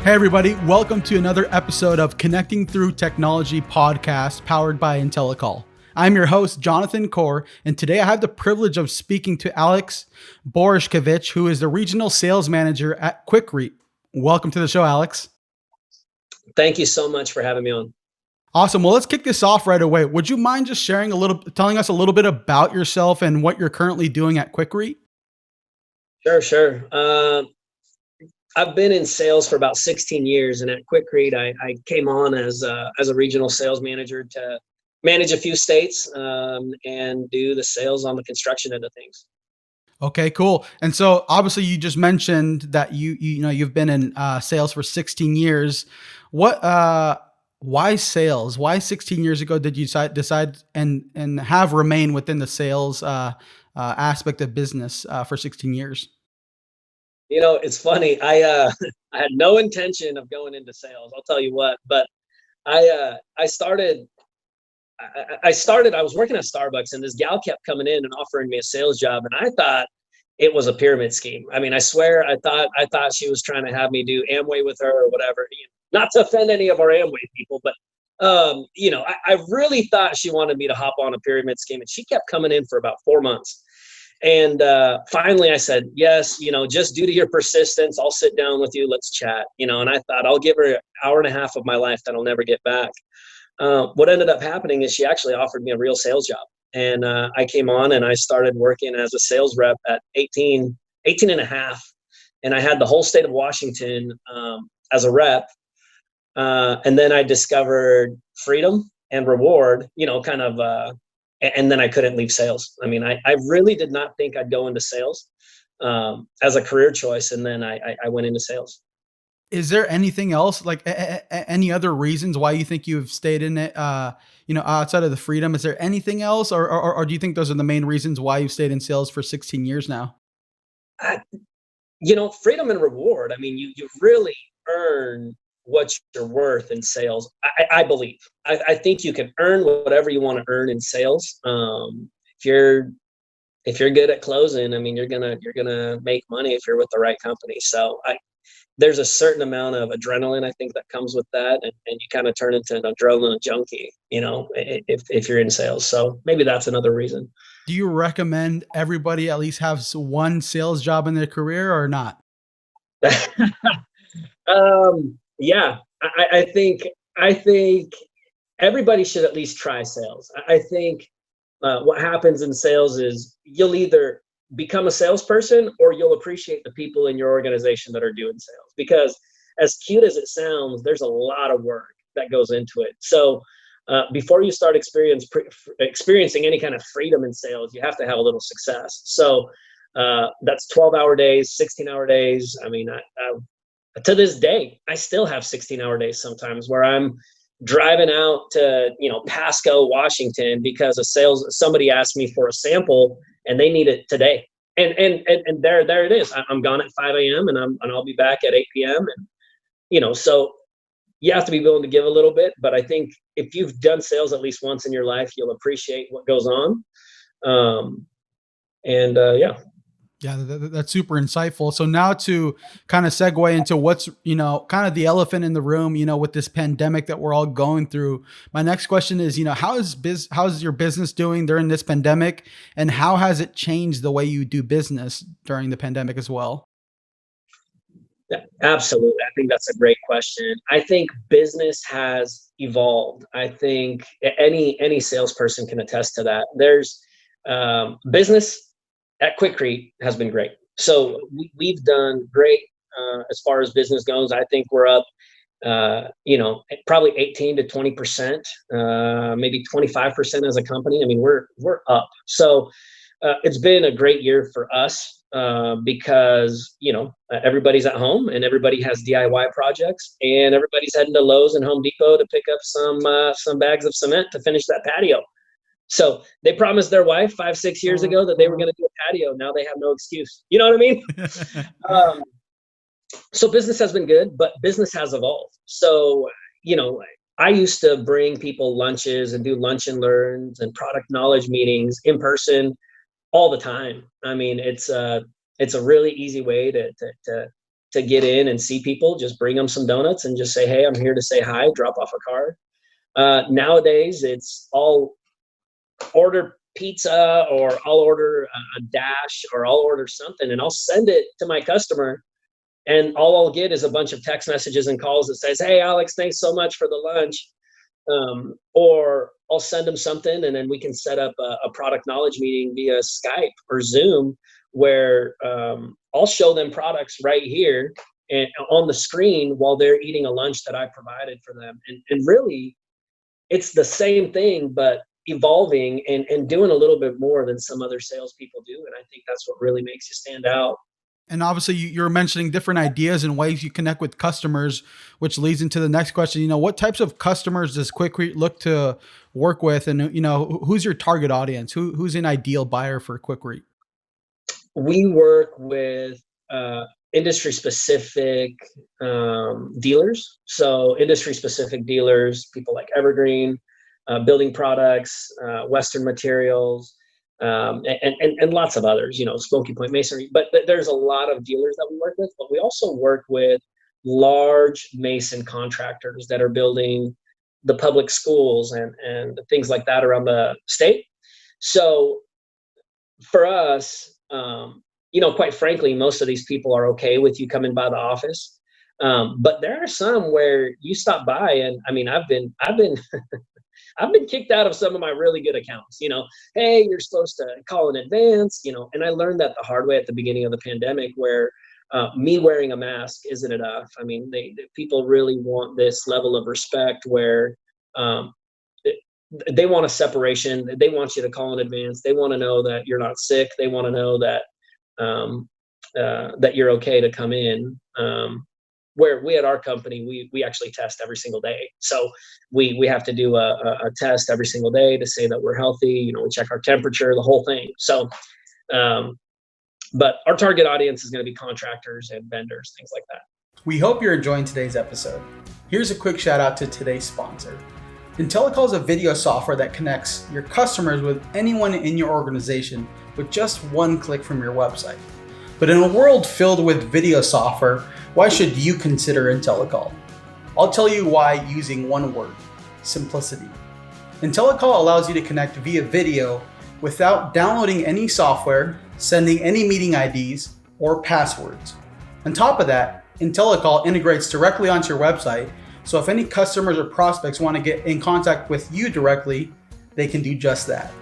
Hey everybody, welcome to another episode of Connecting Through Technology podcast powered by Intellacall. I'm your host, Jonathan Kaur, and today I have the privilege of speaking to Alex Borishkevich, who is the regional sales manager at Quikrete. Welcome to the show, Alex. Thank you so much for having me on. Awesome. Well, let's kick this off right away. Would you mind just telling us a little bit about yourself and what you're currently doing at Quikrete? Sure. I've been in sales for about 16 years, and at Quikrete, I came on as a regional sales manager to manage a few states and do the sales on the construction end of things. Okay, cool. And so obviously you just mentioned that you've been in sales for 16 years. Why sales? Why 16 years ago did you decide and have remain within the sales aspect of business for 16 years? You know, it's funny. I had no intention of going into sales. I'll tell you what, but I started. I was working at Starbucks, and this gal kept coming in and offering me a sales job, and I thought it was a pyramid scheme. I mean, I swear, I thought she was trying to have me do Amway with her or whatever. Not to offend any of our Amway people, but I really thought she wanted me to hop on a pyramid scheme, and she kept coming in for about 4 months. And finally I said, yes, just due to your persistence, I'll sit down with you. Let's chat, and I thought I'll give her an hour and a half of my life that I'll never get back. What ended up happening is she actually offered me a real sales job. And I came on and I started working as a sales rep at 18 and a half. And I had the whole state of Washington as a rep. And then I discovered freedom and reward, and then I couldn't leave sales. I mean, I really did not think I'd go into sales as a career choice. And then I went into sales. Is there anything else, like any other reasons why you think you've stayed in it, outside of the freedom? Is there anything else, or do you think those are the main reasons why you've stayed in sales for 16 years now? Freedom and reward. I mean, you really earn what you're worth in sales. I believe. I think you can earn whatever you want to earn in sales. If you're good at closing, I mean, you're gonna make money if you're with the right company. So there's a certain amount of adrenaline, I think, that comes with that, and you kind of turn into an adrenaline junkie, if you're in sales. So maybe that's another reason. Do you recommend everybody at least have one sales job in their career or not? Yeah, I think everybody should at least try sales. I think what happens in sales is you'll either become a salesperson or you'll appreciate the people in your organization that are doing sales. Because as cute as it sounds, there's a lot of work that goes into it. So before you start experiencing any kind of freedom in sales, you have to have a little success. So that's 12-hour days, 16-hour days. I mean, to this day, I still have 16-hour days sometimes where I'm driving out to, Pasco, Washington, because somebody asked me for a sample and they need it today. And there it is. I'm gone at 5 a.m. and I'll be back at 8 p.m. And, so you have to be willing to give a little bit, but I think if you've done sales at least once in your life, you'll appreciate what goes on. Yeah. Yeah, that's super insightful. So now to kind of segue into what's, kind of the elephant in the room, with this pandemic that we're all going through. My next question is, how's your business doing during this pandemic, and how has it changed the way you do business during the pandemic as well? Yeah, absolutely. I think that's a great question. I think business has evolved. I think any salesperson can attest to that. There's business at Quikrete has been great. So we've done great as far as business goes. I think we're up, probably 18 to 20%, maybe 25% as a company. I mean, we're up. So it's been a great year for us because, everybody's at home and everybody has DIY projects, and everybody's heading to Lowe's and Home Depot to pick up some bags of cement to finish that patio. So they promised their wife 5-6 years ago that they were going to do a patio. Now they have no excuse. You know what I mean? So business has been good, but business has evolved. So, I used to bring people lunches and do lunch and learns and product knowledge meetings in person all the time. I mean, it's a really easy way to to get in and see people, just bring them some donuts and just say, hey, I'm here to say hi, drop off a card. Nowadays, it's all order pizza, or I'll order a dash, or I'll order something and I'll send it to my customer. And all I'll get is a bunch of text messages and calls that says, hey, Alex, thanks so much for the lunch. Or I'll send them something, and then we can set up a product knowledge meeting via Skype or Zoom, where I'll show them products right here and on the screen while they're eating a lunch that I provided for them. And really, it's the same thing, but evolving and doing a little bit more than some other salespeople do. And I think that's what really makes you stand out. And obviously, you're mentioning different ideas and ways you connect with customers, which leads into the next question. What types of customers does Quikrete look to work with, and who's your target audience? Who's an ideal buyer for Quikrete? We work with industry specific dealers. So industry specific dealers, people like Evergreen, building products, Western materials, and lots of others, Smoky Point Masonry. But there's a lot of dealers that we work with, but we also work with large mason contractors that are building the public schools and things like that around the state. So for us, quite frankly, most of these people are okay with you coming by the office. But there are some where you stop by, and I mean, I've been I've been kicked out of some of my really good accounts. Hey, you're supposed to call in advance, and I learned that the hard way at the beginning of the pandemic, where me wearing a mask isn't enough. I mean, people really want this level of respect where they want a separation. They want you to call in advance. They want to know that you're not sick. They want to know that that you're okay to come in. Where we at our company, we actually test every single day. So we have to do a test every single day to say that we're healthy. We check our temperature, the whole thing. So, but our target audience is going to be contractors and vendors, things like that. We hope you're enjoying today's episode. Here's a quick shout out to today's sponsor. Intellacall is a video software that connects your customers with anyone in your organization with just one click from your website. But in a world filled with video software, why should you consider Intellacall? I'll tell you why using one word: simplicity. Intellacall allows you to connect via video without downloading any software, sending any meeting IDs, or passwords. On top of that, Intellacall integrates directly onto your website, so if any customers or prospects want to get in contact with you directly, they can do just that.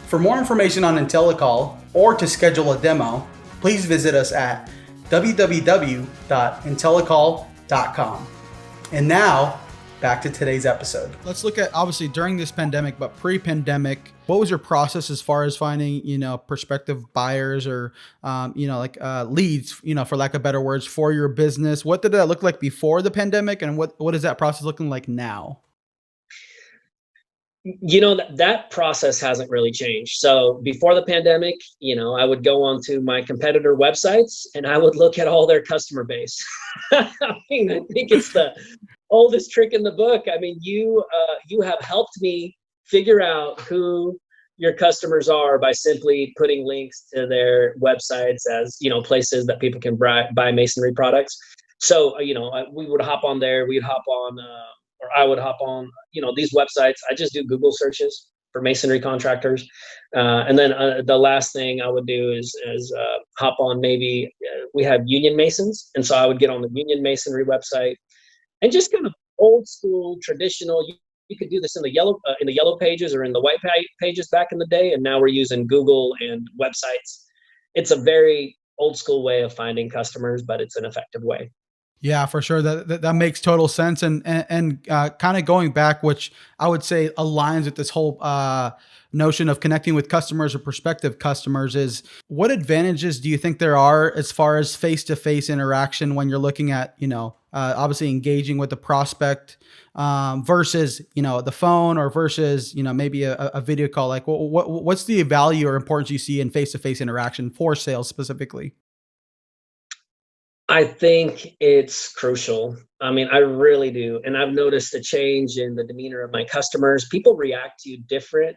For more information on Intellacall or to schedule a demo, please visit us at www.intellacall.com. And now, back to today's episode. Let's look at, obviously, during this pandemic, but pre-pandemic, what was your process as far as finding, prospective buyers or, leads, for lack of better words, for your business? What did that look like before the pandemic, and what is that process looking like now? That process hasn't really changed. So before the pandemic, I would go onto my competitor websites and I would look at all their customer base. I mean, I think it's the oldest trick in the book. I mean, you have helped me figure out who your customers are by simply putting links to their websites as, places that people can buy masonry products. So, we would hop on there, or I would hop on, these websites. I just do Google searches for masonry contractors. And then the last thing I would do is hop on, maybe we have Union Masons. And so I would get on the Union Masonry website and just kind of old school, traditional. You could do this in the yellow pages or in the white pages back in the day. And now we're using Google and websites. It's a very old school way of finding customers, but it's an effective way. Yeah, for sure. That makes total sense. And kind of going back, which I would say aligns with this whole notion of connecting with customers or prospective customers, is what advantages do you think there are as far as face-to-face interaction when you're looking at, obviously engaging with the prospect versus, the phone, or versus, maybe a video call? Like, what's the value or importance you see in face-to-face interaction for sales specifically? I think it's crucial. I mean, I really do. And I've noticed a change in the demeanor of my customers. People react to you different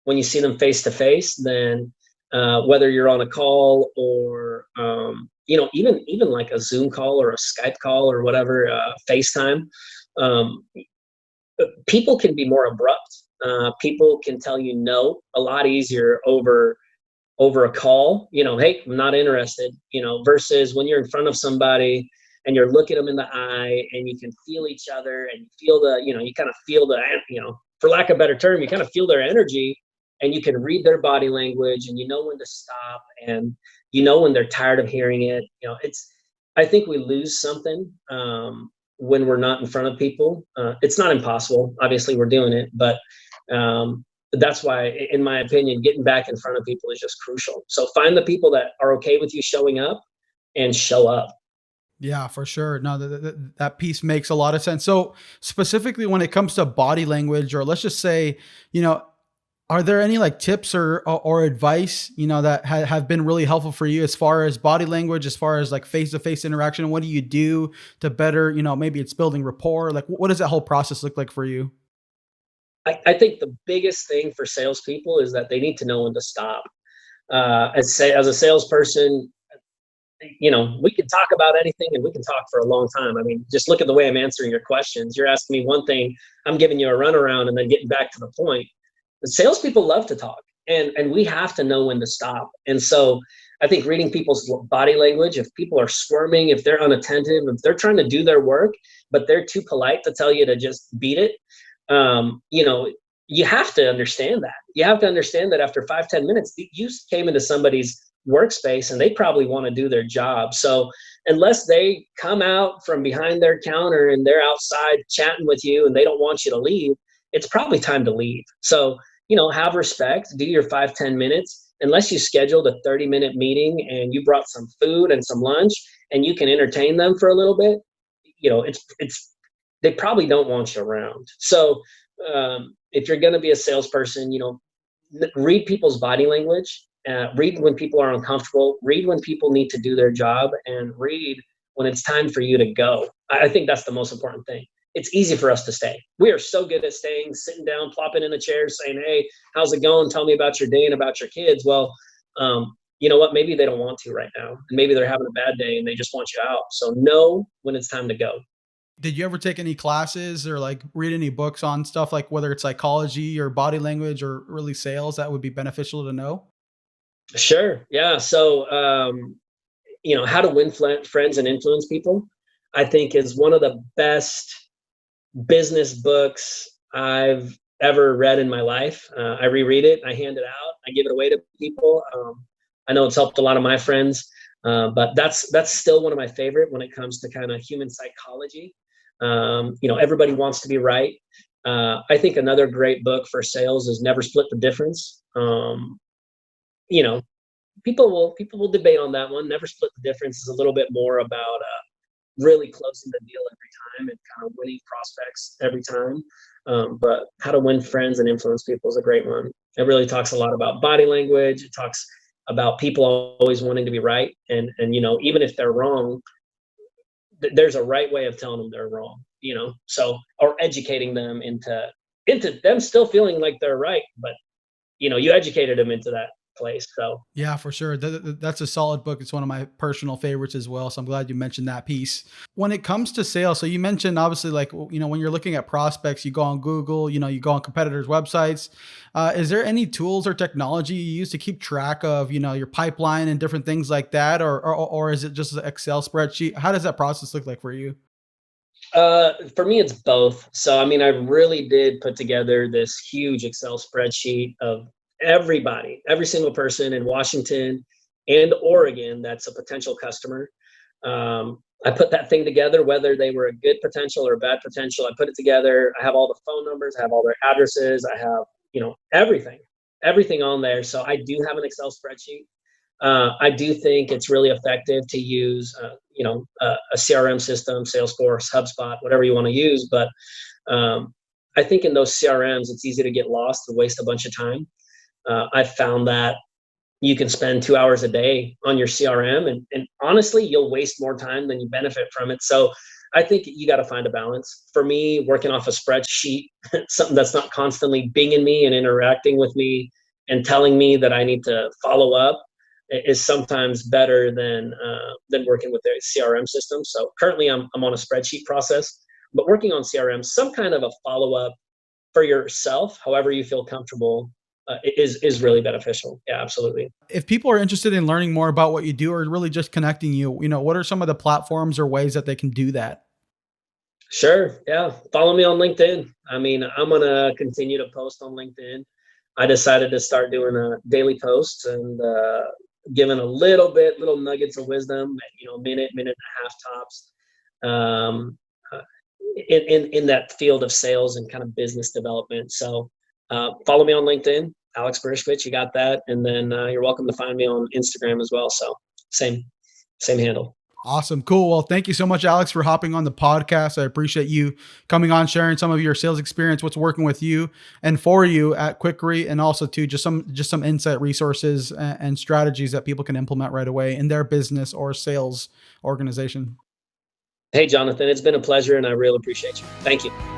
when you see them face to face than whether you're on a call or even like a Zoom call or a Skype call or whatever, FaceTime, um, people can be more abrupt. People can tell you no a lot easier over a call. Hey, I'm not interested. Versus when you're in front of somebody and you're looking them in the eye and you can feel each other and you feel you kind of feel for lack of a better term, you kind of feel their energy and you can read their body language and you know when to stop and you know when they're tired of hearing it. I think we lose something when we're not in front of people. It's not impossible. Obviously, we're doing it, but that's why, in my opinion, getting back in front of people is just crucial. So find the people that are okay with you showing up and show up. Yeah, for sure. No, that piece makes a lot of sense. So specifically when it comes to body language, or let's just say, you know, are there any like tips or advice, that have been really helpful for you as far as body language, as far as like face to face interaction? What do you do to better, maybe it's building rapport? Like, what does that whole process look like for you? I think the biggest thing for salespeople is that they need to know when to stop. As a salesperson, we can talk about anything and we can talk for a long time. I mean, just look at the way I'm answering your questions. You're asking me one thing, I'm giving you a runaround and then getting back to the point. The salespeople love to talk, and we have to know when to stop. And so I think reading people's body language, if people are squirming, if they're unattentive, if they're trying to do their work, but they're too polite to tell you to just beat it, you have to understand that. You have to understand that after 5-10 minutes, you came into somebody's workspace and they probably want to do their job. So unless they come out from behind their counter and they're outside chatting with you and they don't want you to leave, it's probably time to leave. So, have respect, do your 5-10 minutes, unless you scheduled a 30-minute meeting and you brought some food and some lunch and you can entertain them for a little bit, they probably don't want you around. So if you're going to be a salesperson, read people's body language, read when people are uncomfortable, read when people need to do their job, and read when it's time for you to go. I think that's the most important thing. It's easy for us to stay. We are so good at staying, sitting down, plopping in a chair, saying, hey, how's it going? Tell me about your day and about your kids. Well, you know what? Maybe they don't want to right now. And maybe they're having a bad day and they just want you out. So know when it's time to go. Did you ever take any classes or like read any books on stuff like whether it's psychology or body language or really sales that would be beneficial to know? Sure. Yeah. So, how to win friends and influence people, I think is one of the best business books I've ever read in my life. I reread it, I hand it out, I give it away to people. I know it's helped a lot of my friends, but that's still one of my favorite when it comes to kind of human psychology. Everybody wants to be right. I think another great book for sales is Never Split the Difference. You know, people will debate on that one. Never Split the Difference is a little bit more about really closing the deal every time and kind of winning prospects every time. But How to Win Friends and Influence People is a great one. It really talks a lot about body language. It talks about people always wanting to be right, and even if they're wrong, there's a right way of telling them they're wrong. So, or educating them into them still feeling like they're right, but you educated them into that place. So Yeah, for sure. That's a solid book. It's one of my personal favorites as well. So I'm glad you mentioned that piece. When it comes to sales, so you mentioned obviously like, when you're looking at prospects, you go on Google, you go on competitors' websites. Is there any tools or technology you use to keep track of, your pipeline and different things like that? Or is it just an Excel spreadsheet? How does that process look like for you? for me, it's both. So, I mean, I really did put together this huge Excel spreadsheet of everybody, every single person in Washington and Oregon that's a potential customer. I put that thing together, whether they were a good potential or a bad potential. I put it together. I have all the phone numbers, I have all their addresses, I have, everything on there. So I do have an Excel spreadsheet. I do think it's really effective to use, a CRM system, Salesforce, HubSpot, whatever you want to use. But I think in those CRMs, it's easy to get lost and waste a bunch of time. I've found that you can spend 2 hours a day on your CRM, and honestly, you'll waste more time than you benefit from it. So I think you got to find a balance. For me, working off a spreadsheet, something that's not constantly binging me and interacting with me and telling me that I need to follow up, is sometimes better than working with a CRM system. So currently I'm on a spreadsheet process, but working on CRM, some kind of a follow up for yourself, however you feel comfortable, is really beneficial. Yeah, absolutely. If people are interested in learning more about what you do or really just connecting you, what are some of the platforms or ways that they can do that? Sure. Yeah. Follow me on LinkedIn. I mean, I'm gonna continue to post on LinkedIn. I decided to start doing a daily posts and giving a little nuggets of wisdom, minute and a half tops, um, uh, in that field of sales and kind of business development. So follow me on LinkedIn, Alex Borishkevich. You got that, and then you're welcome to find me on Instagram as well. So same same handle. Awesome. Cool. Well, thank you so much, Alex, for hopping on the podcast. I appreciate you coming on, sharing some of your sales experience, what's working with you and for you at Quikrete, and also too just some insight resources and strategies that people can implement right away in their business or sales organization. Hey, Jonathan, it's been a pleasure, and I really appreciate you. Thank you.